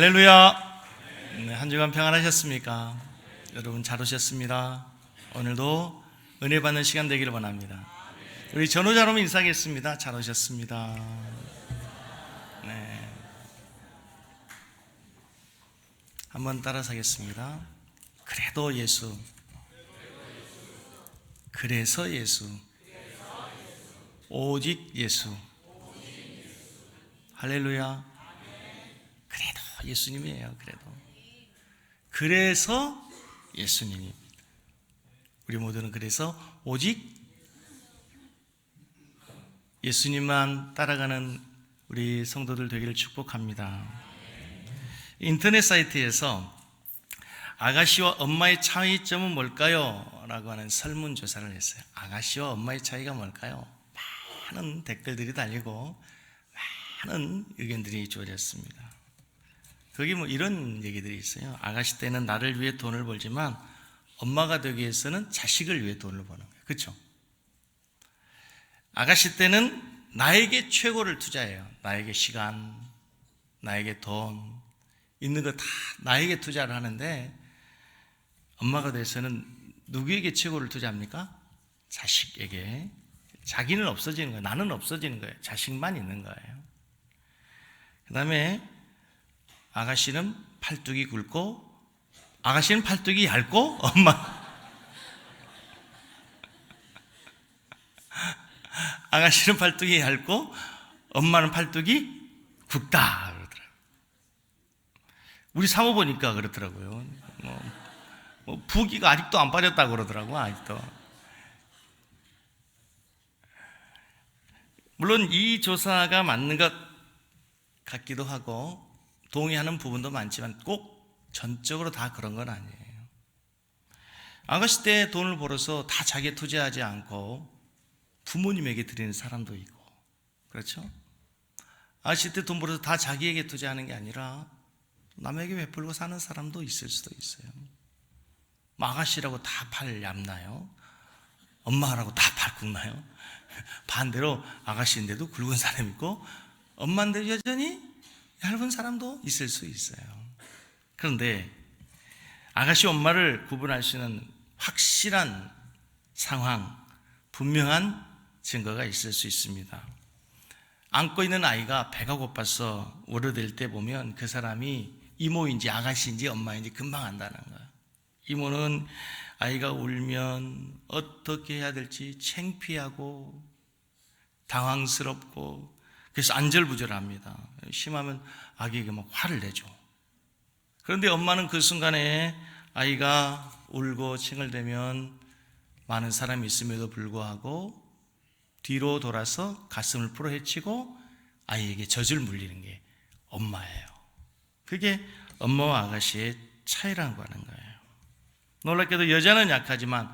할렐루야. 네, 한 주간 평안하셨습니까? 여러분 잘 오셨습니다. 오늘도 은혜 받는 시간 되기를 원합니다. 우리 전호자로만 인사하겠습니다. 잘 오셨습니다. 네. 한번 따라서 하겠습니다. 그래도 예수. 그래서 예수. 오직 예수. 할렐루야. 그래도 예수님이에요. 그래서 예수님입니다. 우리 모두는 그래서 오직 예수님만 따라가는 우리 성도들 되기를 축복합니다. 인터넷 사이트에서 아가씨와 엄마의 차이점은 뭘까요? 라고 하는 설문조사를 했어요. 아가씨와 엄마의 차이가 뭘까요? 많은 댓글들이 달리고 많은 의견들이 주어졌습니다. 거기 이런 얘기들이 있어요. 아가씨 때는 나를 위해 돈을 벌지만 엄마가 되기 위해서는 자식을 위해 돈을 버는 거예요. 그렇죠? 아가씨 때는 나에게 최고를 투자해요. 나에게 시간, 나에게 돈, 있는 거 다 나에게 투자를 하는데 엄마가 돼서는 누구에게 최고를 투자합니까? 자식에게. 자기는 없어지는 거예요. 나는 없어지는 거예요. 자식만 있는 거예요. 그 다음에 아가씨는 팔뚝이 굵고 아가씨는 팔뚝이 얇고 아가씨는 팔뚝이 얇고 엄마는 팔뚝이 굵다 그러더라고요. 우리 사모 보니까 그렇더라고요. 부기가 아직도 안 빠졌다고 그러더라고요. 아직도. 물론 이 조사가 맞는 것 같기도 하고 동의하는 부분도 많지만 꼭 전적으로 다 그런 건 아니에요. 아가씨 때 돈을 벌어서 다 자기에 투자하지 않고 부모님에게 드리는 사람도 있고, 그렇죠? 아가씨 때 돈 벌어서 다 자기에게 투자하는 게 아니라 남에게 베풀고 사는 사람도 있을 수도 있어요. 아가씨라고 다 팔 얇나요? 엄마라고 다 팔 굵나요? 반대로 아가씨인데도 굵은 사람이 있고 엄마인데 여전히 얇은 사람도 있을 수 있어요. 그런데 아가씨 엄마를 구분할 수 있는 확실한 상황, 분명한 증거가 있을 수 있습니다. 안고 있는 아이가 배가 고파서 울어댈 때 보면 그 사람이 이모인지 아가씨인지 엄마인지 금방 안다는 거예요. 이모는 아이가 울면 어떻게 해야 될지 창피하고 당황스럽고 그래서 안절부절합니다. 심하면 아기에게 막 화를 내죠. 그런데 엄마는 그 순간에 아이가 울고 칭얼대면 많은 사람이 있음에도 불구하고 뒤로 돌아서 가슴을 풀어헤치고 아이에게 젖을 물리는 게 엄마예요. 그게 엄마와 아가씨의 차이라고 하는 거예요. 놀랍게도 여자는 약하지만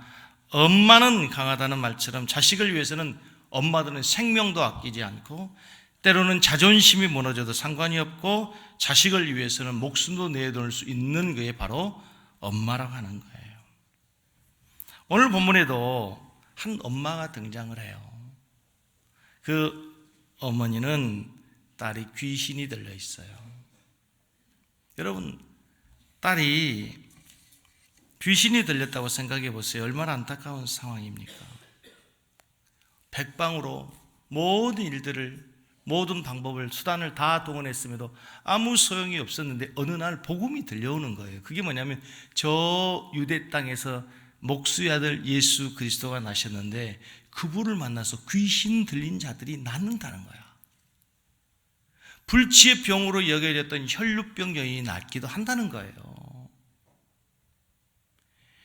엄마는 강하다는 말처럼 자식을 위해서는 엄마들은 생명도 아끼지 않고 때로는 자존심이 무너져도 상관이 없고 자식을 위해서는 목숨도 내놓을 수 있는 게 바로 엄마라고 하는 거예요. 오늘 본문에도 한 엄마가 등장을 해요. 그 어머니는 딸이 귀신이 들려 있어요. 여러분, 딸이 귀신이 들렸다고 생각해 보세요. 얼마나 안타까운 상황입니까? 백방으로 모든 일들을 모든 방법을 수단을 다 동원했음에도 아무 소용이 없었는데 어느 날 복음이 들려오는 거예요. 그게 뭐냐면 저 유대 땅에서 목수의 아들 예수 그리스도가 나셨는데 그분을 만나서 귀신 들린 자들이 낫는다는 거야. 불치의 병으로 여겨졌던 혈루병 여인이 낫기도 한다는 거예요.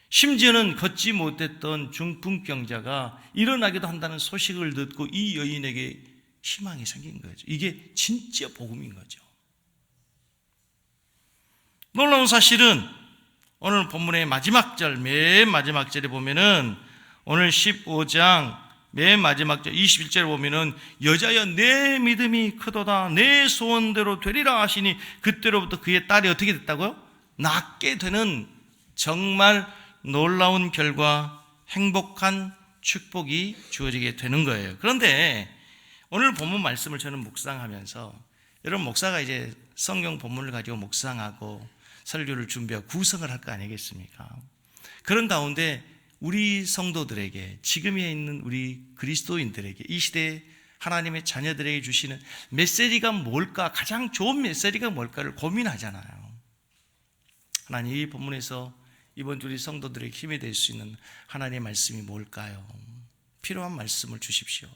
심지어는 걷지 못했던 중풍병자가 일어나기도 한다는 소식을 듣고 이 여인에게 희망이 생긴 거죠. 이게 진짜 복음인 거죠. 놀라운 사실은 오늘 본문의 마지막 절, 맨 마지막 절에 보면은 오늘 15장 맨 마지막 절 21절에 보면은 여자여 내 믿음이 크도다 내 소원대로 되리라 하시니 그때로부터 그의 딸이 어떻게 됐다고요? 낫게 되는 정말 놀라운 결과, 행복한 축복이 주어지게 되는 거예요. 그런데 오늘 본문 말씀을 저는 묵상하면서 여러분, 목사가 이제 성경 본문을 가지고 묵상하고 설교를 준비하고 구성을 할 거 아니겠습니까? 그런 가운데 우리 성도들에게, 지금에 있는 우리 그리스도인들에게, 이 시대에 하나님의 자녀들에게 주시는 메시지가 뭘까, 가장 좋은 메시지가 뭘까를 고민하잖아요. 하나님, 이 본문에서 이번 주 우리 성도들에게 힘이 될 수 있는 하나님의 말씀이 뭘까요? 필요한 말씀을 주십시오.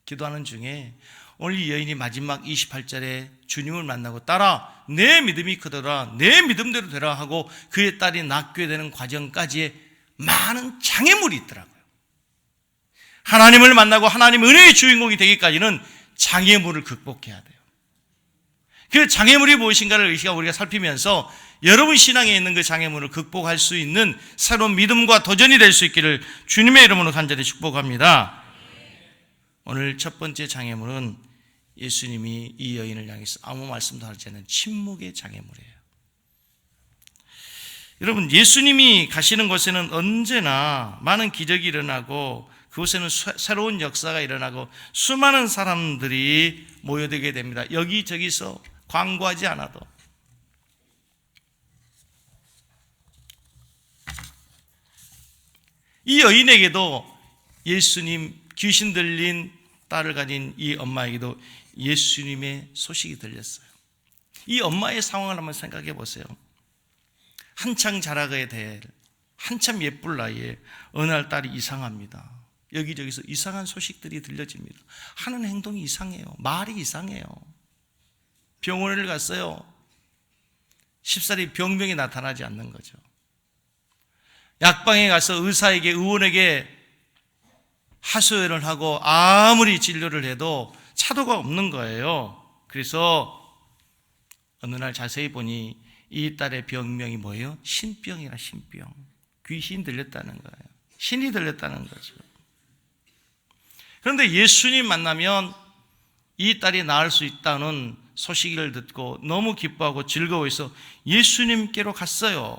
기도하는 중에 오늘 이 여인이 마지막 28절에 주님을 만나고 따라 내 믿음이 크더라, 내 믿음대로 되라 하고 그의 딸이 낫게 되는 과정까지의 많은 장애물이 있더라고요. 하나님을 만나고 하나님 은혜의 주인공이 되기까지는 장애물을 극복해야 돼요. 그 장애물이 무엇인가를 이 시간 우리가 살피면서 여러분 신앙에 있는 그 장애물을 극복할 수 있는 새로운 믿음과 도전이 될 수 있기를 주님의 이름으로 간절히 축복합니다. 오늘 첫 번째 장애물은 예수님이 이 여인을 향해서 아무 말씀도 하지 않는 침묵의 장애물이에요. 여러분, 예수님이 가시는 곳에는 언제나 많은 기적이 일어나고 그곳에는 새로운 역사가 일어나고 수많은 사람들이 모여들게 됩니다. 여기저기서 광고하지 않아도. 이 여인에게도 예수님, 귀신 들린 딸을 가진 이 엄마에게도 예수님의 소식이 들렸어요. 이 엄마의 상황을 한번 생각해 보세요. 한창 자라게 될, 한참 예쁠 나이에 어느 날 딸이 이상합니다. 여기저기서 이상한 소식들이 들려집니다. 하는 행동이 이상해요. 말이 이상해요. 병원을 갔어요. 쉽사리 병명이 나타나지 않는 거죠. 약방에 가서 의원에게 하소연을 하고 아무리 진료를 해도 차도가 없는 거예요. 그래서 어느 날 자세히 보니 이 딸의 병명이 뭐예요? 신병이라, 신병. 귀신 들렸다는 거예요. 신이 들렸다는 거죠. 그런데 예수님 만나면 이 딸이 나을 수 있다는 소식을 듣고 너무 기뻐하고 즐거워해서 예수님께로 갔어요.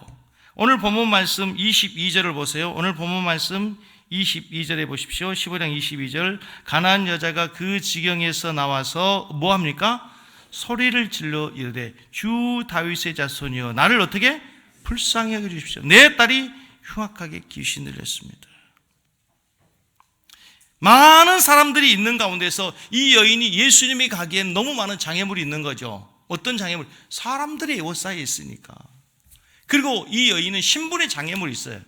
오늘 본문 말씀 22절을 보세요. 오늘 본문 말씀 22절에 보십시오. 15장 22절. 가난한 여자가 그 지경에서 나와서 뭐 합니까? 소리를 질러 이르되 주 다윗의 자손이여 나를 어떻게 불쌍히 여겨 주십시오. 내 딸이 흉악하게 귀신 들렸습니다. 많은 사람들이 있는 가운데서 이 여인이 예수님이 가기엔 너무 많은 장애물이 있는 거죠. 어떤 장애물? 사람들이 에워싸여 있으니까. 그리고 이 여인은 신분의 장애물이 있어요.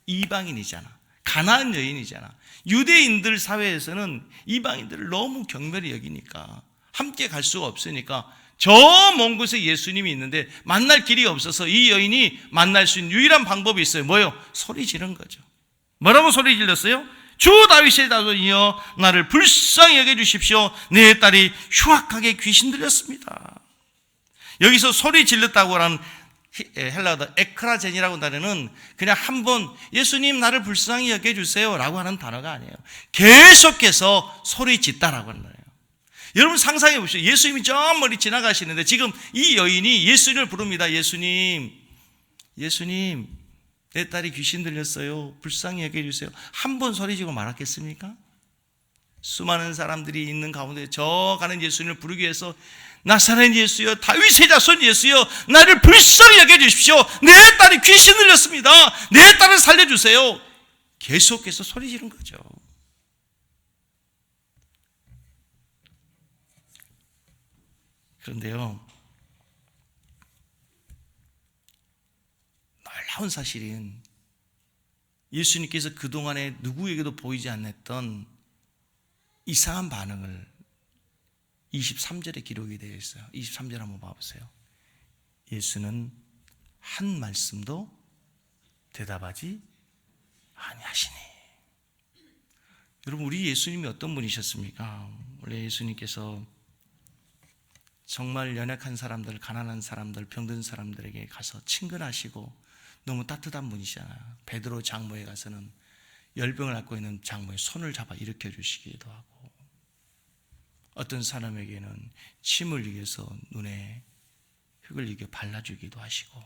이방인이잖아. 가난한 여인이잖아. 유대인들 사회에서는 이방인들을 너무 경멸히 여기니까 함께 갈 수가 없으니까 저 먼 곳에 예수님이 있는데 만날 길이 없어서 이 여인이 만날 수 있는 유일한 방법이 있어요. 뭐요? 소리 지른 거죠. 뭐라고 소리 질렀어요? 주 다윗의 자손이여 나를 불쌍히 여겨 주십시오. 내 딸이 흉악하게 귀신 들렸습니다. 여기서 소리 질렀다고 하는 헬라어도 에크라젠이라고 하는 단어는 그냥 한번 예수님 나를 불쌍히 여겨주세요 라고 하는 단어가 아니에요. 계속해서 소리 짓다라고 하는 거예요. 여러분 상상해 보십시오. 예수님이 저 멀리 지나가시는데 지금 이 여인이 예수님을 부릅니다. 예수님 내 딸이 귀신 들렸어요. 불쌍히 여겨주세요. 한 번 소리 지고 말았겠습니까? 수많은 사람들이 있는 가운데 저 가는 예수님을 부르기 위해서 나사렛 예수여 다윗의 자손 예수여 나를 불쌍히 여겨주십시오. 내 딸이 귀신 들렸습니다. 내 딸을 살려주세요. 계속해서 소리 지른 거죠. 그런데요, 놀라운 사실은 예수님께서 그동안에 누구에게도 보이지 않았던 이상한 반응을 23절에 기록이 되어 있어요. 23절 한번 봐보세요. 예수는 한 말씀도 대답하지 아니하시니. 여러분, 우리 예수님이 어떤 분이셨습니까? 원래 예수님께서 정말 연약한 사람들, 가난한 사람들, 병든 사람들에게 가서 친근하시고 너무 따뜻한 분이시잖아요. 베드로 장모에 가서는 열병을 앓고 있는 장모의 손을 잡아 일으켜 주시기도 하고, 어떤 사람에게는 침을 이겨서 눈에 흙을 이겨 발라주기도 하시고,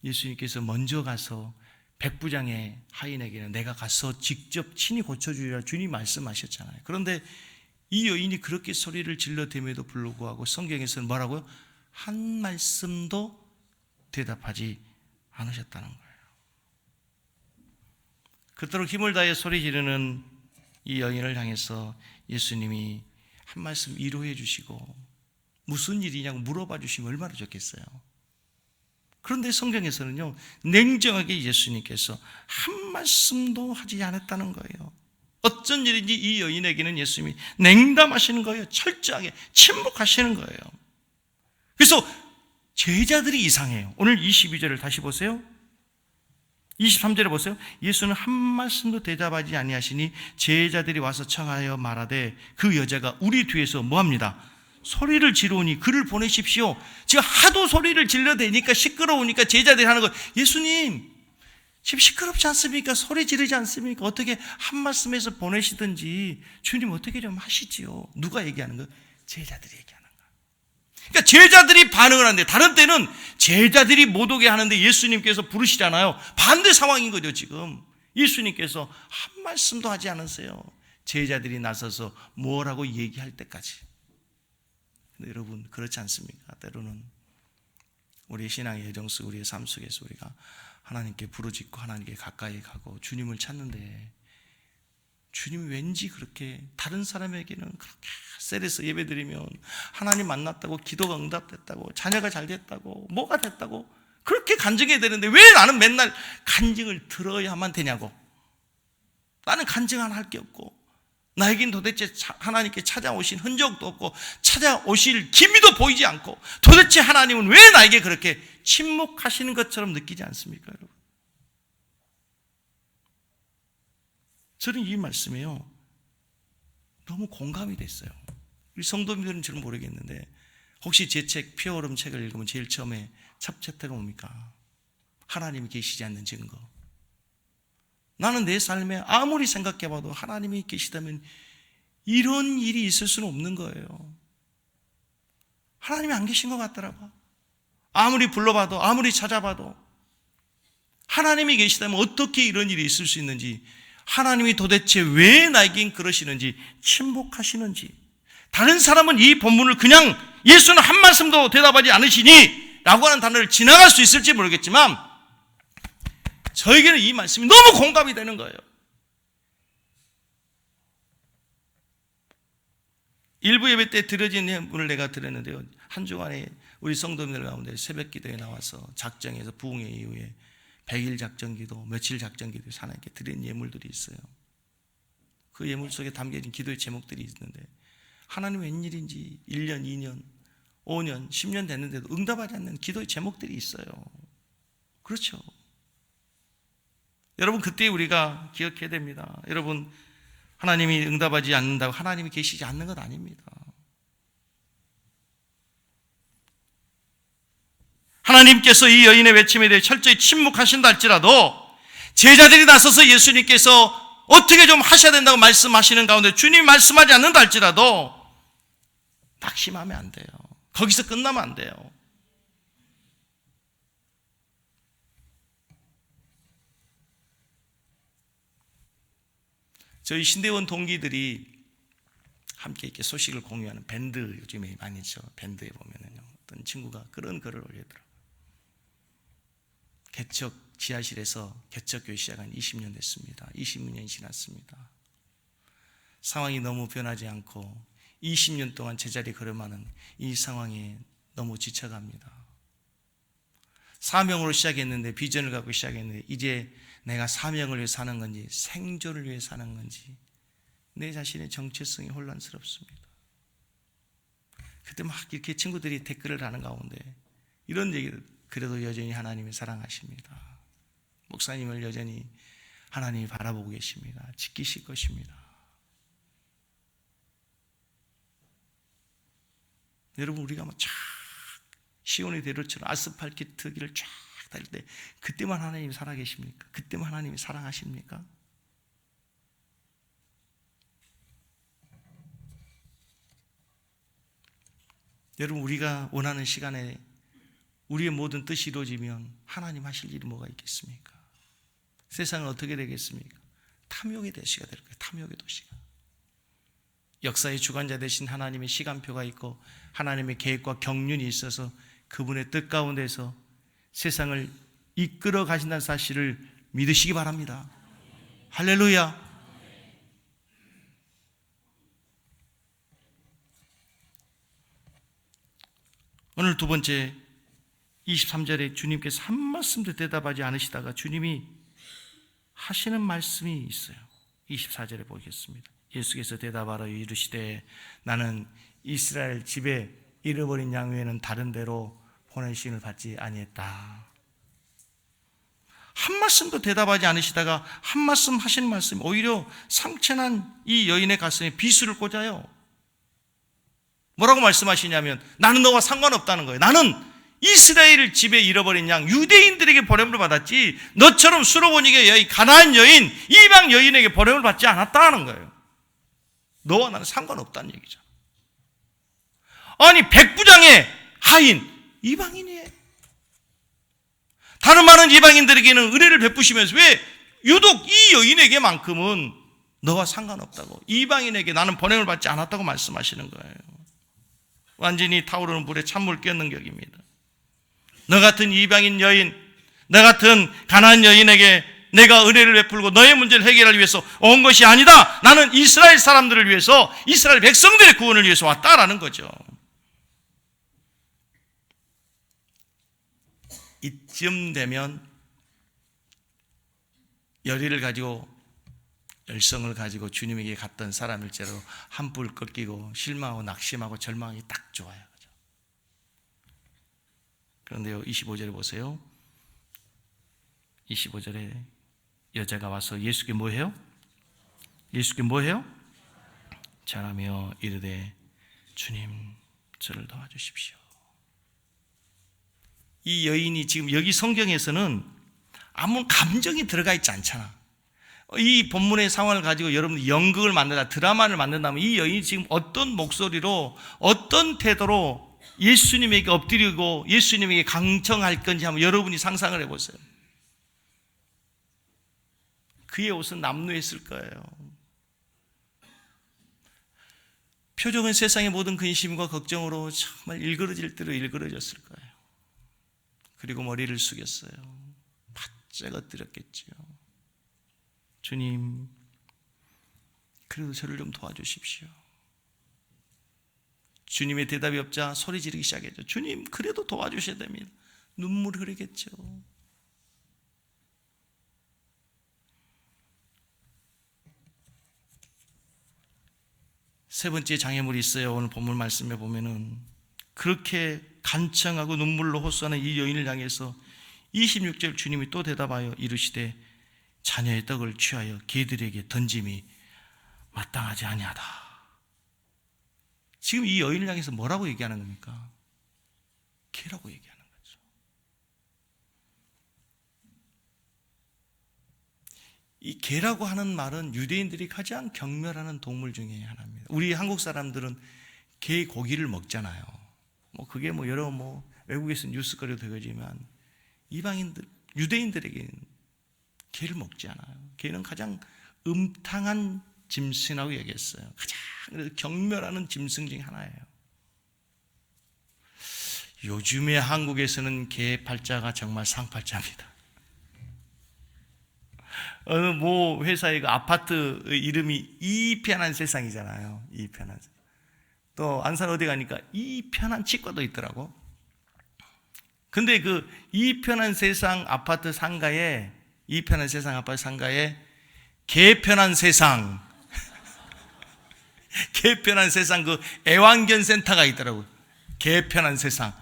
예수님께서 먼저 가서 백부장의 하인에게는 내가 가서 직접 친히 고쳐주리라 주님 말씀하셨잖아요. 그런데 이 여인이 그렇게 소리를 질러댐에도 불구하고 성경에서는 뭐라고요? 한 말씀도 대답하지 않으셨다는 거예요. 그토록 힘을 다해 소리 지르는 이 여인을 향해서 예수님이 한 말씀 위로해 주시고 무슨 일이냐고 물어봐 주시면 얼마나 좋겠어요. 그런데 성경에서는요, 냉정하게 예수님께서 한 말씀도 하지 않았다는 거예요. 어쩐 일인지 이 여인에게는 예수님이 냉담하시는 거예요. 철저하게 침묵하시는 거예요. 그래서 제자들이 이상해요. 오늘 22절을 다시 보세요. 23절에 보세요. 예수는 한 말씀도 대답하지 아니하시니 제자들이 와서 청하여 말하되 그 여자가 우리 뒤에서 뭐합니다? 소리를 지르오니 그를 보내십시오. 지금 하도 소리를 질러대니까 시끄러우니까 제자들이 하는 거, 예수님 지금 시끄럽지 않습니까? 소리 지르지 않습니까? 어떻게 한 말씀에서 보내시든지 주님 어떻게 좀 하시지요. 누가 얘기하는 거예요? 제자들이 얘기하는 거예요. 그러니까 제자들이 반응을 하는데, 다른 때는 제자들이 못 오게 하는데 예수님께서 부르시잖아요. 반대 상황인 거죠. 지금 예수님께서 한 말씀도 하지 않으세요. 제자들이 나서서 뭐라고 얘기할 때까지. 근데 여러분 그렇지 않습니까? 때로는 우리의 신앙의 여정 속, 우리의 삶 속에서 우리가 하나님께 부르짖고 하나님께 가까이 가고 주님을 찾는데, 주님이 왠지 그렇게 다른 사람에게는 그렇게 셀에서 예배드리면 하나님 만났다고, 기도가 응답됐다고, 자녀가 잘 됐다고, 뭐가 됐다고 그렇게 간증해야 되는데 왜 나는 맨날 간증을 들어야만 되냐고. 나는 간증 하나 할 게 없고 나에겐 도대체 하나님께 찾아오신 흔적도 없고 찾아오실 기미도 보이지 않고 도대체 하나님은 왜 나에게 그렇게 침묵하시는 것처럼 느끼지 않습니까, 여러분? 저는 이 말씀에요 너무 공감이 됐어요. 우리 성도님들은 잘 모르겠는데 혹시 제 책 피어오름 책을 읽으면 제일 처음에 첫 챕터가 뭡니까? 하나님이 계시지 않는 증거. 나는 내 삶에 아무리 생각해봐도 하나님이 계시다면 이런 일이 있을 수는 없는 거예요. 하나님이 안 계신 것 같더라고. 아무리 불러봐도 아무리 찾아봐도 하나님이 계시다면 어떻게 이런 일이 있을 수 있는지, 하나님이 도대체 왜 나에겐 그러시는지, 침묵하시는지. 다른 사람은 이 본문을 그냥 예수는 한 말씀도 대답하지 않으시니 라고 하는 단어를 지나갈 수 있을지 모르겠지만 저에게는 이 말씀이 너무 공감이 되는 거예요. 일부 예배 때 드려진 예물을 내가 드렸는데요, 한 주간에 우리 성도님들 가운데 새벽 기도에 나와서 작정해서 부흥회 이후에 100일 작정기도, 며칠 작정기도 하나님께 드린 예물들이 있어요. 그 예물 속에 담겨진 기도의 제목들이 있는데 하나님 웬일인지 1년, 2년, 5년, 10년 됐는데도 응답하지 않는 기도의 제목들이 있어요. 그렇죠. 여러분 그때 우리가 기억해야 됩니다. 여러분 하나님이 응답하지 않는다고 하나님이 계시지 않는 것 아닙니다. 하나님께서 이 여인의 외침에 대해 철저히 침묵하신다 할지라도 제자들이 나서서 예수님께서 어떻게 좀 하셔야 된다고 말씀하시는 가운데 주님이 말씀하지 않는다 할지라도 낙심하면 안 돼요. 거기서 끝나면 안 돼요. 저희 신대원 동기들이 함께 이렇게 소식을 공유하는 밴드 요즘에 많이 있죠. 밴드에 보면은요, 어떤 친구가 그런 글을 올리더라고요. 개척 지하실에서 개척교회 시작한 20년 됐습니다. 20년 지났습니다. 상황이 너무 변하지 않고 20년 동안 제자리에 걸음하는 이 상황에 너무 지쳐갑니다. 사명으로 시작했는데, 비전을 갖고 시작했는데 이제 내가 사명을 위해 사는 건지 생존을 위해 사는 건지 내 자신의 정체성이 혼란스럽습니다. 그때 막 이렇게 친구들이 댓글을 하는 가운데 이런 얘기를, 그래도 여전히 하나님이 사랑하십니다. 목사님을 여전히 하나님이 바라보고 계십니다. 지키실 것입니다. 여러분 우리가 막 쫙 시온의 대로처럼 아스팔트 길을 쫙 달릴 때 그때만 하나님이 살아계십니까? 그때만 하나님이 사랑하십니까? 여러분 우리가 원하는 시간에 우리의 모든 뜻이 이루어지면 하나님 하실 일이 뭐가 있겠습니까? 세상은 어떻게 되겠습니까? 탐욕의 도시가 될 거예요. 탐욕의 도시가. 역사의 주관자 되신 하나님의 시간표가 있고 하나님의 계획과 경륜이 있어서 그분의 뜻 가운데서 세상을 이끌어 가신다는 사실을 믿으시기 바랍니다. 할렐루야. 오늘 두 번째 23절에 주님께서 한 말씀도 대답하지 않으시다가 주님이 하시는 말씀이 있어요. 24절에 보겠습니다. 예수께서 대답하러 이르시되 나는 이스라엘 집에 잃어버린 양 외에는 다른 데로 보내심을 받지 아니했다. 한 말씀도 대답하지 않으시다가 한 말씀 하신 말씀, 오히려 상처난 이 여인의 가슴에 비수를 꽂아요. 뭐라고 말씀하시냐면 나는 너와 상관없다는 거예요. 나는 이스라엘 집에 잃어버린 양 유대인들에게 보냄을 받았지 너처럼 수로보니게 여인, 가나안 여인, 이방 여인에게 보냄을 받지 않았다는 거예요. 너와 나는 상관없다는 얘기죠. 아니 백부장의 하인 이방인이에요. 다른 많은 이방인들에게는 은혜를 베푸시면서 왜 유독 이 여인에게만큼은 너와 상관없다고, 이방인에게 나는 보냄을 받지 않았다고 말씀하시는 거예요. 완전히 타오르는 불에 찬물 끼얹는 격입니다. 너 같은 이방인 여인, 너 같은 가나안 여인에게 내가 은혜를 베풀고 너의 문제를 해결하기 위해서 온 것이 아니다. 나는 이스라엘 사람들을 위해서, 이스라엘 백성들의 구원을 위해서 왔다라는 거죠. 이쯤 되면 열의를 가지고, 열성을 가지고 주님에게 갔던 사람일지로 한뿔 꺾이고 실망하고 낙심하고 절망하기 딱 좋아요. 그런데요, 25절에 보세요. 25절에 여자가 와서 예수께 뭐 해요? 예수께 뭐 해요? 전하며 이르되 주님 저를 도와주십시오. 이 여인이 지금 여기 성경에서는 아무 감정이 들어가 있지 않잖아. 이 본문의 상황을 가지고 여러분들 연극을 만든다, 드라마를 만든다면 이 여인이 지금 어떤 목소리로, 어떤 태도로 예수님에게 엎드리고 예수님에게 강청할 건지 한번 여러분이 상상을 해보세요. 그의 옷은 남루했을 거예요. 표정은 세상의 모든 근심과 걱정으로 정말 일그러질 대로 일그러졌을 거예요. 그리고 머리를 숙였어요. 바짝 엎드렸겠지요. 주님, 그래도 저를 좀 도와주십시오. 주님의 대답이 없자 소리 지르기 시작했죠. 주님, 그래도 도와주셔야 됩니다. 눈물이 흐르겠죠. 세 번째 장애물이 있어요. 오늘 본문 말씀에 보면은 그렇게 간청하고 눈물로 호소하는 이 여인을 향해서 26절 주님이 또 대답하여 이르시되 자녀의 떡을 취하여 개들에게 던짐이 마땅하지 아니하다. 지금 이 여인을 향해서 뭐라고 얘기하는 겁니까? 개라고 얘기하는 거죠. 이 개라고 하는 말은 유대인들이 가장 경멸하는 동물 중에 하나입니다. 우리 한국 사람들은 개 고기를 먹잖아요. 그게 여러 외국에서 뉴스거리도 되지만 이방인들, 유대인들에게는 개를 먹지 않아요. 개는 가장 음탕한 짐승이라고 얘기했어요. 가장 경멸하는 짐승 중에 하나예요. 요즘에 한국에서는 개 팔자가 정말 상팔자입니다. 어느 모 회사의 아파트 이름이 이편한 세상이잖아요. 이편한 세상. 또 안산 어디 가니까 이편한 치과도 있더라고. 근데 그 이편한 세상 아파트 상가에 개편한 세상 개편한 세상 그 애완견 센터가 있더라고요. 개편한 세상.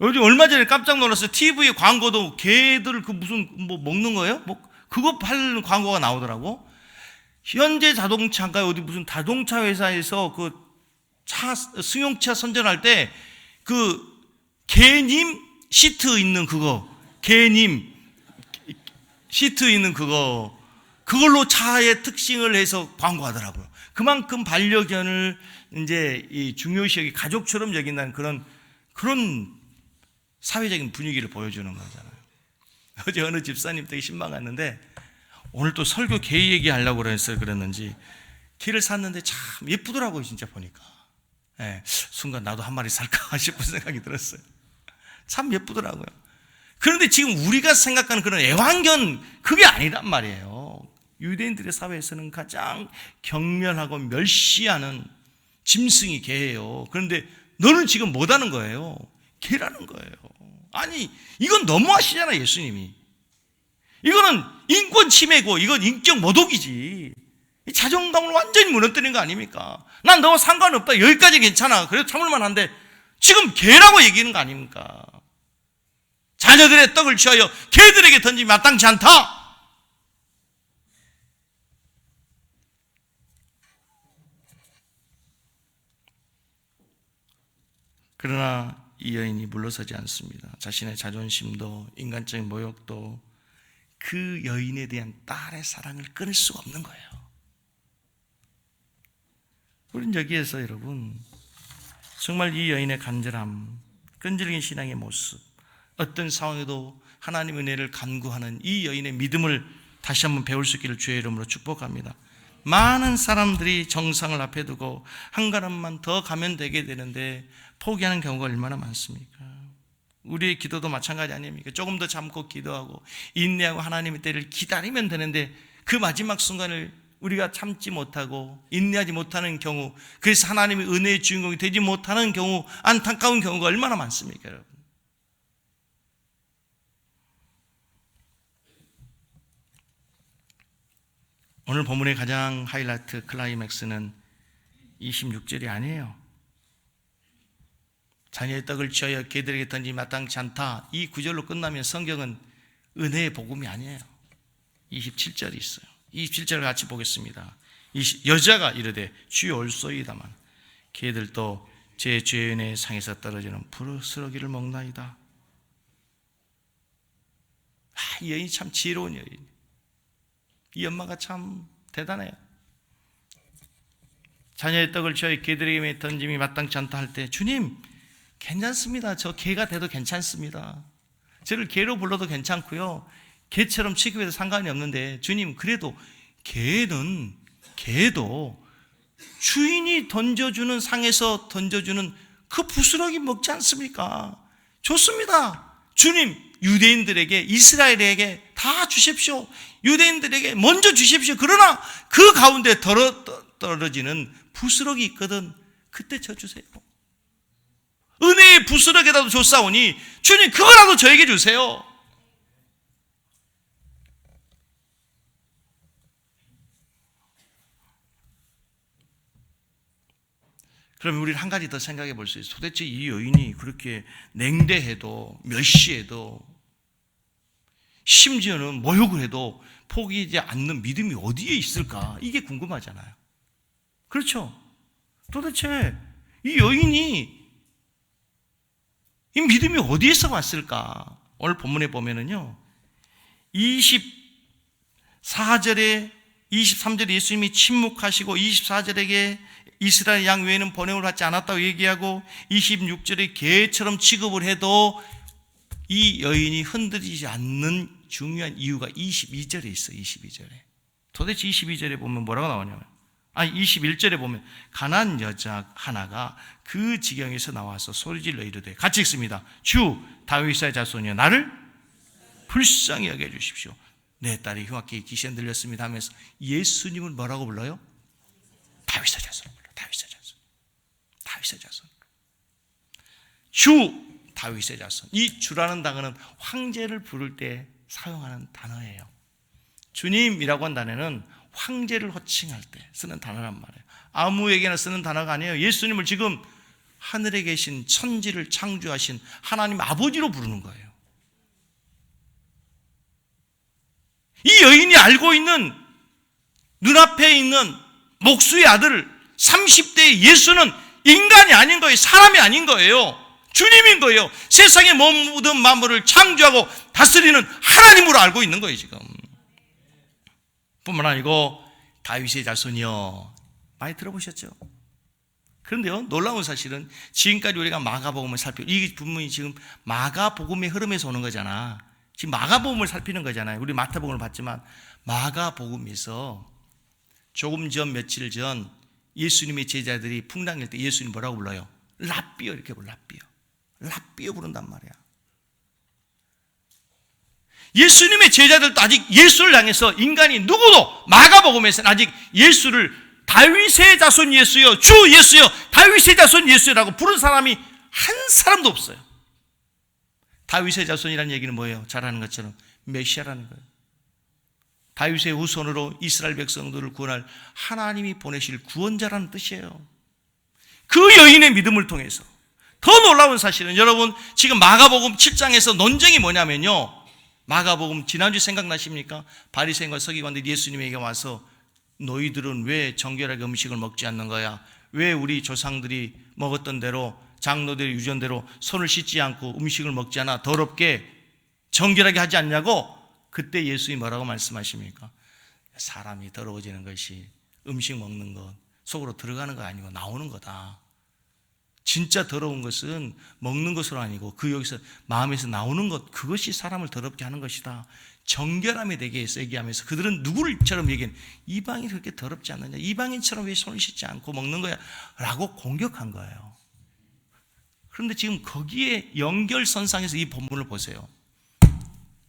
요즘 얼마 전에 깜짝 놀랐어요. TV 광고도 개들 그 무슨 먹는 거예요? 그거 팔는 광고가 나오더라고. 현대 자동차가 어디 무슨 자동차 회사에서 그 승용차 선전할 때 그 개님 시트 있는 그거, 개님 시트 있는 그걸로 차의 특징을 해서 광고하더라고요. 그만큼 반려견을 이제 이 중요시 여기 가족처럼 여긴다는 그런 사회적인 분위기를 보여주는 거잖아요. 어제 어느 집사님 되게 신방 갔는데 오늘 또 설교 개 얘기하려고 그랬는지 개를 샀는데 참 예쁘더라고요, 진짜 보니까. 예, 순간 나도 한 마리 살까 싶은 생각이 들었어요. 참 예쁘더라고요. 그런데 지금 우리가 생각하는 그런 애완견, 그게 아니란 말이에요. 유대인들의 사회에서는 가장 경멸하고 멸시하는 짐승이 개예요. 그런데 너는 지금 뭐라는 거예요? 개라는 거예요. 아니, 이건 너무하시잖아요, 예수님이. 이거는 인권 침해고 이건 인격 모독이지. 자존감을 완전히 무너뜨리는 거 아닙니까? 난 너와 상관없다, 여기까지 괜찮아, 그래도 참을만 한데 지금 개라고 얘기하는 거 아닙니까? 자녀들의 떡을 취하여 개들에게 던지면 마땅치 않다. 그러나 이 여인이 물러서지 않습니다. 자신의 자존심도 인간적인 모욕도 그 여인에 대한 딸의 사랑을 끊을 수가 없는 거예요. 우리는 여기에서 여러분, 정말 이 여인의 간절함, 끈질긴 신앙의 모습, 어떤 상황에도 하나님의 은혜를 간구하는 이 여인의 믿음을 다시 한번 배울 수 있기를 주의 이름으로 축복합니다. 많은 사람들이 정상을 앞에 두고 한 걸음만 더 가면 되게 되는데 포기하는 경우가 얼마나 많습니까? 우리의 기도도 마찬가지 아닙니까? 조금 더 참고 기도하고 인내하고 하나님의 때를 기다리면 되는데 그 마지막 순간을 우리가 참지 못하고 인내하지 못하는 경우, 그래서 하나님의 은혜의 주인공이 되지 못하는 경우, 안타까운 경우가 얼마나 많습니까, 여러분? 오늘 본문의 가장 하이라이트, 클라이맥스는 26절이 아니에요. 자녀의 떡을 취하여 개들에게 던지기 마땅치 않다, 이 구절로 끝나면 성경은 은혜의 복음이 아니에요. 27절이 있어요. 27절을 같이 보겠습니다. 여자가 이르되 주여 올소이다만 개들도 제 죄인의 상에서 떨어지는 부스러기를 먹나이다. 이 여인이 참 지혜로운 여인. 이 엄마가 참 대단해요. 자녀의 떡을 취하여 개들에게 던짐이 마땅치 않다 할 때, 주님 괜찮습니다. 저 개가 돼도 괜찮습니다. 저를 개로 불러도 괜찮고요, 개처럼 취급해도 상관이 없는데, 주님 그래도 개도 주인이 던져주는 상에서 던져주는 그 부스러기 먹지 않습니까? 좋습니다. 주님 유대인들에게, 이스라엘에게 다 주십시오. 유대인들에게 먼저 주십시오. 그러나 그 가운데 떨어지는 부스러기 있거든, 그때 저 주세요. 은혜의 부스러기라도 줬사오니 주님 그거라도 저에게 주세요. 그러면 우리는 한 가지 더 생각해 볼 수 있어요. 도대체 이 여인이 그렇게 냉대해도 멸시해도 심지어는 모욕을 해도 포기하지 않는 믿음이 어디에 있을까? 이게 궁금하잖아요. 그렇죠? 도대체 이 여인이 이 믿음이 어디에서 왔을까? 오늘 본문에 보면은요, 24절에 23절에 예수님이 침묵하시고 24절에게 이스라엘 양 외에는 번영을 받지 않았다고 얘기하고 26절에 개처럼 취급을 해도 이 여인이 흔들리지 않는 중요한 이유가 22절에 있어요. 22절에. 도대체 22절에 보면 뭐라고 나오냐면, 21절에 보면 가난한 여자 하나가 그 지경에서 나와서 소리질러 이르되, 같이 읽습니다. 주 다윗의 자손이여 나를 불쌍히 여겨 주십시오. 내 딸이 흉악히 귀신 들렸습니다 하면서 예수님을 뭐라고 불러요? 다윗의 자손 불러. 다윗의 자손. 다윗의 자손. 주 다윗의 자손. 이 주라는 단어는 황제를 부를 때 사용하는 단어예요. 주님이라고 한 단어는 황제를 호칭할 때 쓰는 단어란 말이에요. 아무에게나 쓰는 단어가 아니에요. 예수님을 지금 하늘에 계신 천지를 창조하신 하나님 아버지로 부르는 거예요. 이 여인이 알고 있는, 눈앞에 있는 목수의 아들 30대의 예수는 인간이 아닌 거예요. 사람이 아닌 거예요. 주님인 거예요. 세상의 모든 만물을 창조하고 다스리는 하나님으로 알고 있는 거예요, 지금. 뿐만 아니고 다윗의 자손이요, 많이 들어보셨죠? 그런데요, 놀라운 사실은 지금까지 우리가 마가복음을 이 부분이 지금 마가복음의 흐름에서 오는 거잖아. 지금 마가복음을 살피는 거잖아요. 우리 마태복음을 봤지만 마가복음에서 조금 전 며칠 전 예수님의 제자들이 풍랑일 때 예수님 뭐라고 불러요? 랍비어 이렇게 불러. 랍비어 부른단 말이야. 예수님의 제자들도 아직 예수를 향해서 인간이 누구도 마가복음에서는 아직 예수를 다윗의 자손 예수여, 주 예수여, 다윗의 자손 예수라고 부른 사람이 한 사람도 없어요. 다윗의 자손이라는 얘기는 뭐예요? 잘 아는 것처럼 메시아라는 거예요. 다윗의 후손으로 이스라엘 백성들을 구원할 하나님이 보내실 구원자라는 뜻이에요. 그 여인의 믿음을 통해서 더 놀라운 사실은 여러분 지금 마가복음 7장에서 논쟁이 뭐냐면요, 마가복음 지난주 생각나십니까? 바리새인과 서기관들이 예수님에게 와서 너희들은 왜 정결하게 음식을 먹지 않는 거야? 왜 우리 조상들이 먹었던 대로 장로들의 유전대로 손을 씻지 않고 음식을 먹지 않아 더럽게 정결하게 하지 않냐고? 그때 예수님이 뭐라고 말씀하십니까? 사람이 더러워지는 것이 음식 먹는 것 속으로 들어가는 거 아니고 나오는 거다. 진짜 더러운 것은 먹는 것으로 아니고 그 여기서 마음에서 나오는 것, 그것이 사람을 더럽게 하는 것이다. 정결함에 대해 얘기하면서 그들은 누구를처럼 얘기하는, 이방인이 그렇게 더럽지 않느냐, 이방인처럼 왜 손을 씻지 않고 먹는 거야 라고 공격한 거예요. 그런데 지금 거기에 연결선상에서 이 본문을 보세요.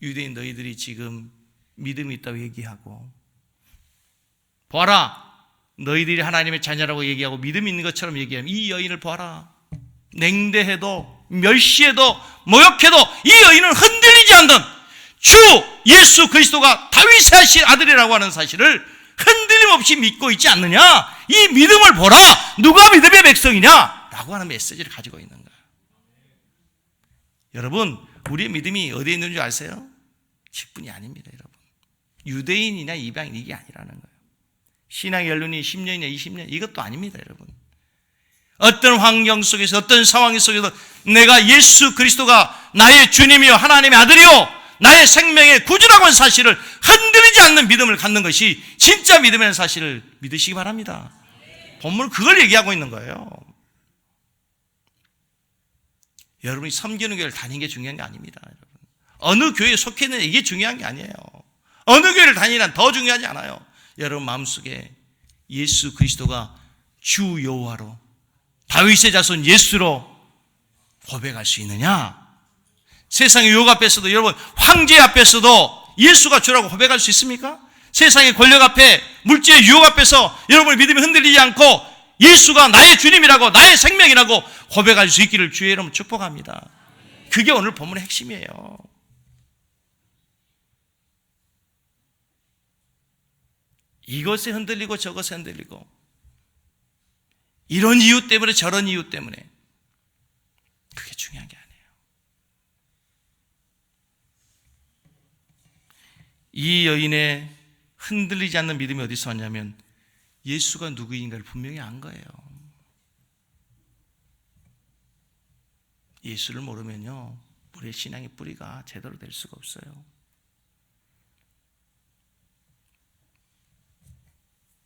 유대인 너희들이 지금 믿음이 있다고 얘기하고, 보아라 너희들이 하나님의 자녀라고 얘기하고 믿음이 있는 것처럼 얘기하면 이 여인을 보아라. 냉대해도 멸시해도 모욕해도 이 여인은 흔들리지 않는 주 예수 그리스도가 다윗의 아들이라고 하는 사실을 흔들림 없이 믿고 있지 않느냐? 이 믿음을 보라. 누가 믿음의 백성이냐? 라고 하는 메시지를 가지고 있는 거예요. 여러분, 우리의 믿음이 어디에 있는 줄 아세요? 직분이 아닙니다, 여러분. 유대인이냐 이방인 이게 아니라는 거예요. 신앙의 연륜이 10년이냐 20년 이것도 아닙니다, 여러분. 어떤 환경 속에서 어떤 상황 속에서 내가 예수 그리스도가 나의 주님이요 하나님의 아들이요 나의 생명의 구주라고 하는 사실을 흔들리지 않는 믿음을 갖는 것이 진짜 믿음이라는 사실을 믿으시기 바랍니다. 본문은 그걸 얘기하고 있는 거예요. 여러분이 섬기는 교회를 다니는 게 중요한 게 아닙니다, 여러분. 어느 교회에 속해 있느냐 이게 중요한 게 아니에요. 어느 교회를 다니느냐는 더 중요하지 않아요. 여러분 마음속에 예수 그리스도가 주 여호와로 다윗의 자손 예수로 고백할 수 있느냐? 세상의 유혹 앞에서도, 여러분 황제 앞에서도 예수가 주라고 고백할 수 있습니까? 세상의 권력 앞에, 물질의 유혹 앞에서 여러분의 믿음이 흔들리지 않고 예수가 나의 주님이라고 나의 생명이라고 고백할 수 있기를 주의 이름으로 축복합니다. 그게 오늘 본문의 핵심이에요. 이것에 흔들리고 저것에 흔들리고 이런 이유 때문에 저런 이유 때문에 그게 중요한 게 아니에요. 이 여인의 흔들리지 않는 믿음이 어디서 왔냐면 예수가 누구인가를 분명히 안 거예요. 예수를 모르면요 우리의 신앙의 뿌리가 제대로 될 수가 없어요.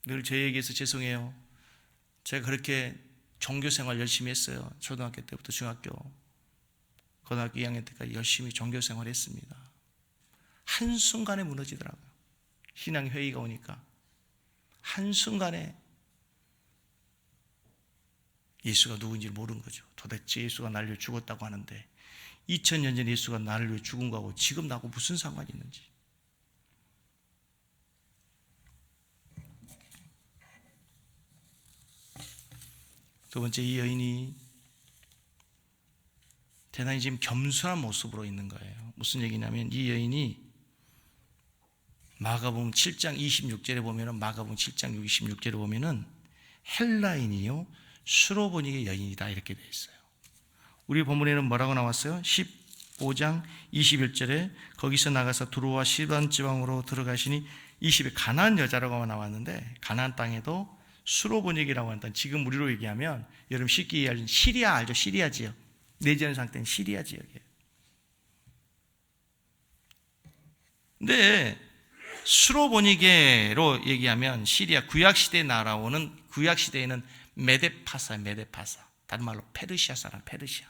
늘 저에게서 죄송해요. 제가 그렇게 종교생활 열심히 했어요. 초등학교 때부터 중학교, 고등학교 2학년 때까지 열심히 종교생활 했습니다. 한순간에 무너지더라고요. 신앙 회의가 오니까 한순간에 예수가 누군지 모르는 거죠. 도대체 예수가 나를 위해 죽었다고 하는데 2000년 전에 예수가 나를 위해 죽은 거하고 지금 나하고 무슨 상관이 있는지. 두 번째, 이 여인이 대단히 지금 겸손한 모습으로 있는 거예요. 무슨 얘기냐면 이 여인이 마가복음 7장 26절에 보면은, 마가복음 7장 26절에 보면은 헬라인이요 수로보니게 여인이다 이렇게 되어 있어요. 우리 본문에는 뭐라고 나왔어요? 15장 21절에 거기서 나가서 두로와 시돈 지방으로 들어가시니 20에 가나안 여자라고 나왔는데, 가나안 땅에도 수로보닉이라고 한다. 지금 우리로 얘기하면 여러분 쉽게 이해하는 시리아 알죠? 시리아 지역. 내전 상태는 시리아 지역이에요. 근데 수로보니게로 얘기하면 시리아 구약시대에 날아오는, 구약시대에는 메데파사. 다른 말로 페르시아 사람, 페르시아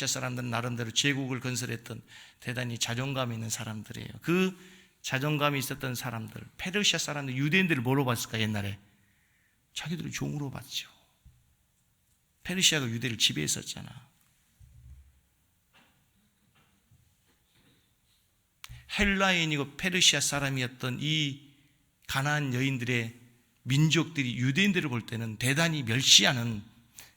사람들은 나름대로 제국을 건설했던 대단히 자존감 있는 사람들이에요. 그 자존감이 있었던 사람들, 페르시아 사람들, 유대인들을 뭐로 봤을까? 옛날에 자기들을 종으로 봤죠. 페르시아가 유대를 지배했었잖아. 헬라인이고 페르시아 사람이었던 이 가나안 여인들의 민족들이 유대인들을 볼 때는 대단히 멸시하는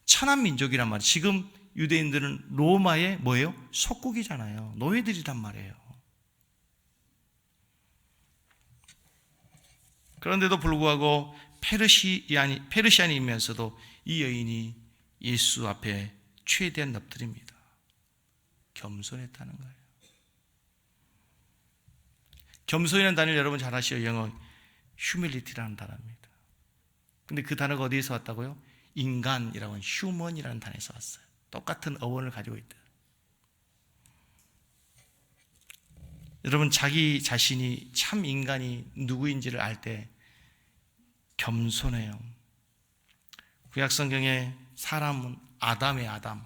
천한 민족이란 말이에요. 지금 유대인들은 로마의 뭐예요? 속국이잖아요. 노예들이란 말이에요. 그런데도 불구하고 페르시안이면서도 이 여인이 예수 앞에 최대한 엎드립니다. 겸손했다는 거예요. 겸손이라는 단어를 여러분 잘 아시죠? 영어 humility라는 단어입니다. 근데 그 단어가 어디에서 왔다고요? 인간이라고 하는 human이라는 단어에서 왔어요. 똑같은 어원을 가지고 있다. 여러분, 자기 자신이 참 인간이 누구인지를 알 때 겸손해요. 구약 성경에 사람은 아담의 아담.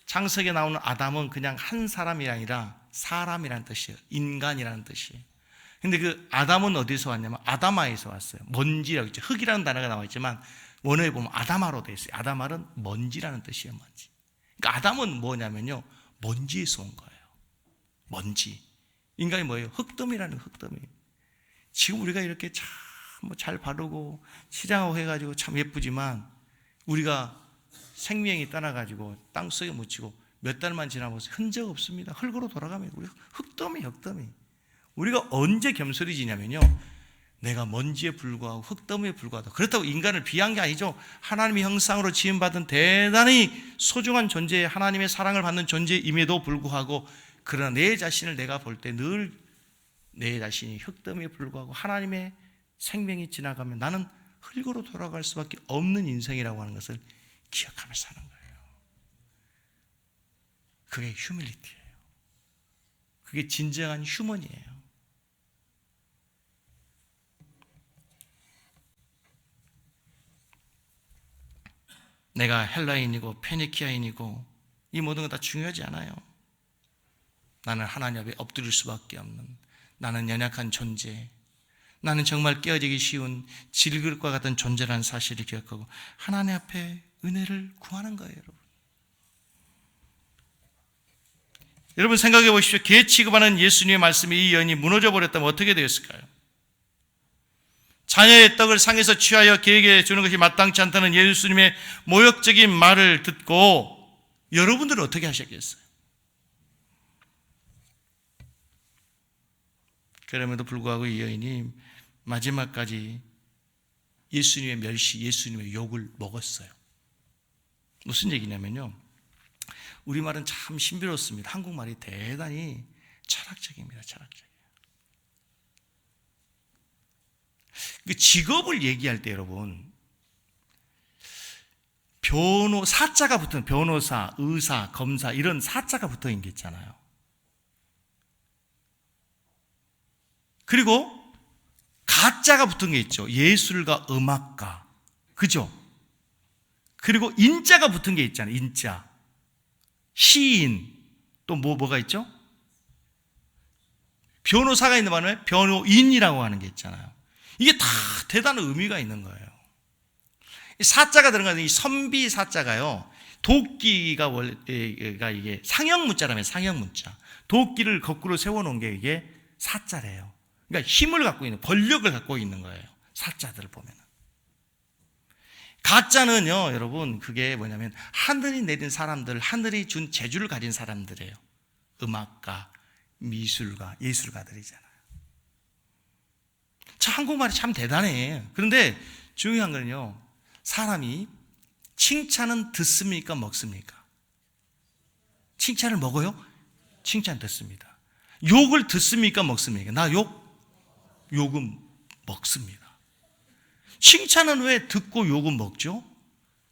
창세기에 나오는 아담은 그냥 한 사람이 아니라 사람이라는 뜻이에요. 인간이라는 뜻이에요. 근데 그 아담은 어디서 왔냐면 아다마에서 왔어요. 먼지라고 있죠. 흙이라는 단어가 나와 있지만 원어에 보면 아다마로 되어 있어요. 아다마는 먼지라는 뜻이에요. 먼지. 그러니까 아담은 뭐냐면요, 먼지에서 온 거예요. 먼지. 인간이 뭐예요? 흙더미라는 흙더미. 지금 우리가 이렇게 참 잘 바르고 치장하고 해가지고 참 예쁘지만 우리가 생명이 떠나가지고 땅속에 묻히고 몇 달만 지나면 흔적 없습니다. 흙으로 돌아가면 우리가 흙더미. 우리가 언제 겸손해지냐면요, 내가 먼지에 불과하고 흙더미에 불과하다. 그렇다고 인간을 비한 게 아니죠. 하나님의 형상으로 지음받은 대단히 소중한 존재, 하나님의 사랑을 받는 존재임에도 불구하고, 그러나 내 자신을 내가 볼 때 늘 내 자신이 흙더미에 불과하고 하나님의 생명이 지나가면 나는 흙으로 돌아갈 수밖에 없는 인생이라고 하는 것을 기억하면서 사는 거예요. 그게 휴밀리티예요. 그게 진정한 휴먼이에요. 내가 헬라인이고 페니키아인이고 이 모든 건 다 중요하지 않아요. 나는 하나님 앞에 엎드릴 수밖에 없는, 나는 연약한 존재, 나는 정말 깨어지기 쉬운 질그릇과 같은 존재라는 사실을 기억하고 하나님 앞에 은혜를 구하는 거예요. 여러분 생각해 보십시오. 개 취급하는 예수님의 말씀이 이 여인이 무너져 버렸다면 어떻게 되었을까요? 자녀의 떡을 상에서 취하여 개에게 주는 것이 마땅치 않다는 예수님의 모욕적인 말을 듣고 여러분들은 어떻게 하셨겠어요? 그럼에도 불구하고 이 여인이 마지막까지 예수님의 멸시, 예수님의 욕을 먹었어요. 무슨 얘기냐면요, 우리말은 참 신비롭습니다. 한국말이 대단히 철학적입니다. 철학적이에요. 그 직업을 얘기할 때 여러분, 사자가 붙은 변호사, 의사, 검사 이런 사자가 붙어 있는 게 있잖아요. 그리고 가자가 붙은 게 있죠. 예술가, 음악가, 그죠? 그리고 인자가 붙은 게 있잖아요. 인자, 시인, 또 뭐가 있죠? 변호사가 있는 반면에 변호인이라고 하는 게 있잖아요. 이게 다 대단한 의미가 있는 거예요. 사자가 들어가는 이 선비 사자가요, 도끼가 원래가 이게 상형문자라면 상형문자. 도끼를 거꾸로 세워놓은 게 이게 사자래요. 그러니까 힘을 갖고 있는, 권력을 갖고 있는 거예요. 사자들을 보면. 가짜는요, 여러분, 그게 뭐냐면 하늘이 내린 사람들, 하늘이 준 재주를 가진 사람들이에요. 음악가, 미술가, 예술가들이잖아요. 참 한국말이 참 대단해. 그런데 중요한 거는요, 사람이 칭찬은 듣습니까, 먹습니까? 칭찬을 먹어요? 칭찬 듣습니다. 욕을 듣습니까, 먹습니까? 나 욕은 먹습니다. 칭찬은 왜 듣고 욕은 먹죠?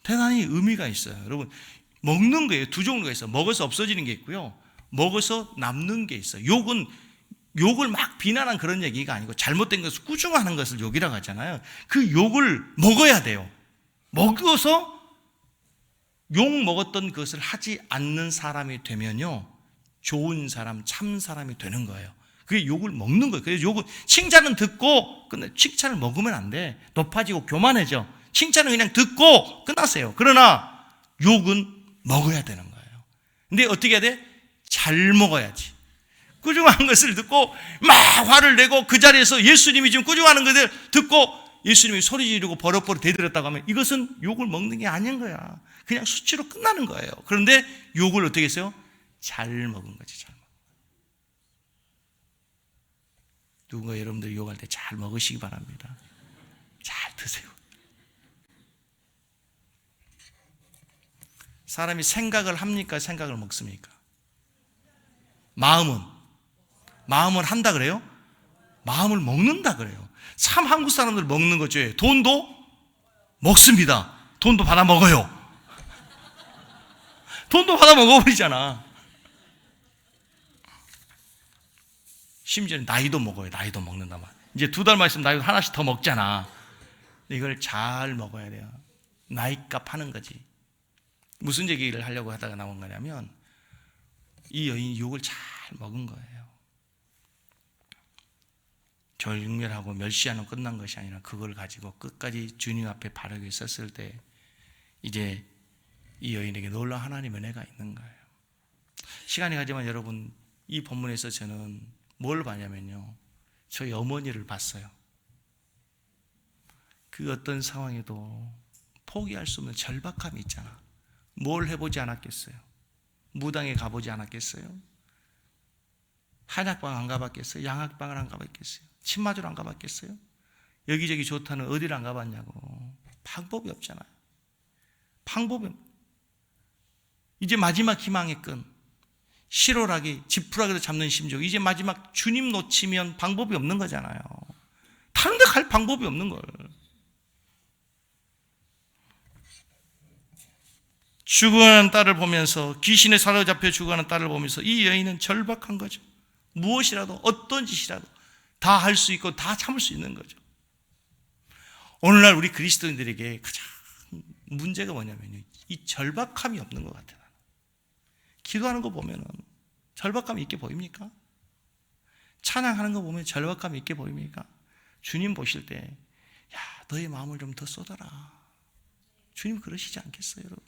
대단히 의미가 있어요. 여러분, 먹는 거예요. 두 종류가 있어요. 먹어서 없어지는 게 있고요, 먹어서 남는 게 있어요. 욕은 욕을 막 비난한 그런 얘기가 아니고 잘못된 것을 꾸중하는 것을 욕이라고 하잖아요. 그 욕을 먹어야 돼요. 먹어서 욕 먹었던 것을 하지 않는 사람이 되면요, 좋은 사람, 참 사람이 되는 거예요. 그게 욕을 먹는 거예요. 그래서 욕을, 칭찬은 듣고, 근데 칭찬을 먹으면 안 돼. 높아지고 교만해져. 칭찬은 그냥 듣고 끝났어요. 그러나 욕은 먹어야 되는 거예요. 근데 어떻게 해야 돼? 잘 먹어야지. 꾸중한 것을 듣고 막 화를 내고 그 자리에서 예수님이 지금 꾸중하는 것을 듣고 예수님이 소리 지르고 버럭버럭 대들었다고 하면 이것은 욕을 먹는 게 아닌 거야. 그냥 수치로 끝나는 거예요. 그런데 욕을 어떻게 했어요? 잘 먹은 거지. 잘 먹은. 누군가 여러분들이 욕할 때 잘 먹으시기 바랍니다. 잘 드세요. 사람이 생각을 합니까? 생각을 먹습니까? 마음은 한다 그래요? 마음을 먹는다 그래요. 참 한국 사람들 먹는 거죠. 돈도 먹습니다. 돈도 받아 먹어요. 돈도 받아 먹어버리잖아. 심지어는 나이도 먹어요. 나이도 먹는다 말. 이제 2달만 있으면 나이도 하나씩 더 먹잖아. 이걸 잘 먹어야 돼요. 나이값 하는 거지. 무슨 얘기를 하려고 하다가 나온 거냐면 이 여인이 욕을 잘 먹은 거예요. 절멸하고 멸시하는 끝난 것이 아니라 그걸 가지고 끝까지 주님 앞에 바르게 섰을 때 이제 이 여인에게 놀라운 하나님의 은혜가 있는 거예요. 시간이 가지만 여러분, 이 본문에서 저는 뭘 봤냐면요, 저희 어머니를 봤어요. 그 어떤 상황에도 포기할 수 없는 절박함이 있잖아. 뭘 해보지 않았겠어요? 무당에 가보지 않았겠어요? 한약방 안 가봤겠어요? 양학방을 안 가봤겠어요? 침마주를 안 가봤겠어요? 여기저기 좋다는 어디를 안 가봤냐고. 방법이 없잖아요. 방법이 없. 이제 마지막 희망의 끈, 실오라기, 지푸라기로 잡는 심정, 이제 마지막 주님 놓치면 방법이 없는 거잖아요. 다른 데 갈 방법이 없는 걸. 죽어가는 딸을 보면서, 귀신에 사로잡혀 죽어가는 딸을 보면서 이 여인은 절박한 거죠. 무엇이라도, 어떤 짓이라도 다 할 수 있고 다 참을 수 있는 거죠. 오늘날 우리 그리스도인들에게 가장 문제가 뭐냐면요, 이 절박함이 없는 것 같아요. 기도하는 거 보면은 절박감이 있게 보입니까? 찬양하는 거 보면 절박감이 있게 보입니까? 주님 보실 때, 야, 너의 마음을 좀 더 쏟아라. 주님 그러시지 않겠어요, 여러분?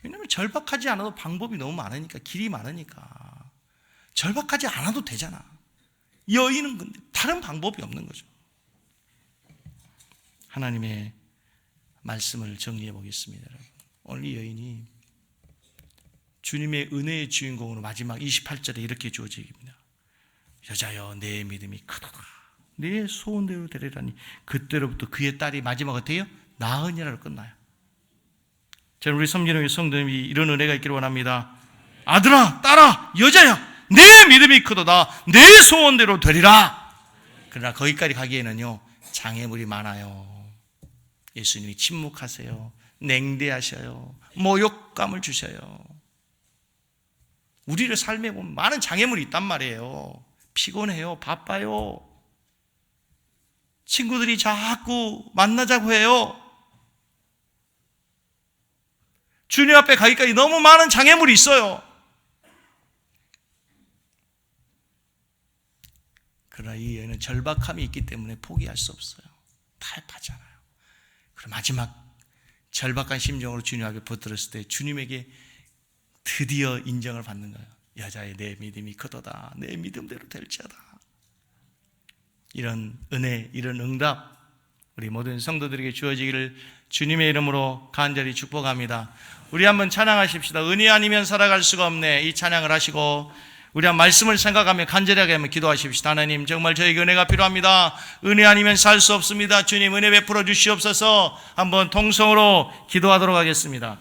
왜냐하면 절박하지 않아도 방법이 너무 많으니까, 길이 많으니까. 절박하지 않아도 되잖아. 여인은 근데 다른 방법이 없는 거죠. 하나님의 말씀을 정리해 보겠습니다, 여러분. 오늘 이 여인이 주님의 은혜의 주인공으로 마지막 28절에 이렇게 주어집니다. 여자여, 내 믿음이 크도다. 내 소원대로 되리라니. 그때로부터 그의 딸이 마지막 어때요? 나으니라로 끝나요. 저는 우리 섬기는 성도님이 이런 은혜가 있기를 원합니다. 아들아, 딸아, 여자야, 내 믿음이 크도다. 내 소원대로 되리라. 그러나 거기까지 가기에는요, 장애물이 많아요. 예수님이 침묵하세요. 냉대하셔요. 모욕감을 주셔요. 우리를 삶에 보면 많은 장애물이 있단 말이에요. 피곤해요. 바빠요. 친구들이 자꾸 만나자고 해요. 주님 앞에 가기까지 너무 많은 장애물이 있어요. 그러나 이 여인은 절박함이 있기 때문에 포기할 수 없어요. 타협하잖아요. 그럼 마지막 절박한 심정으로 주님 앞에 붙들었을 때 주님에게 드디어 인정을 받는 거예요. 여자의 내 믿음이 크도다. 내 믿음대로 될지어다. 이런 은혜, 이런 응답 우리 모든 성도들에게 주어지기를 주님의 이름으로 간절히 축복합니다. 우리 한번 찬양하십시다. 은혜 아니면 살아갈 수가 없네. 이 찬양을 하시고 우리 한 말씀을 생각하며 간절하게 한번 기도하십시다. 하나님, 정말 저에게 은혜가 필요합니다. 은혜 아니면 살 수 없습니다. 주님, 은혜 베풀어 주시옵소서. 한번 통성으로 기도하도록 하겠습니다.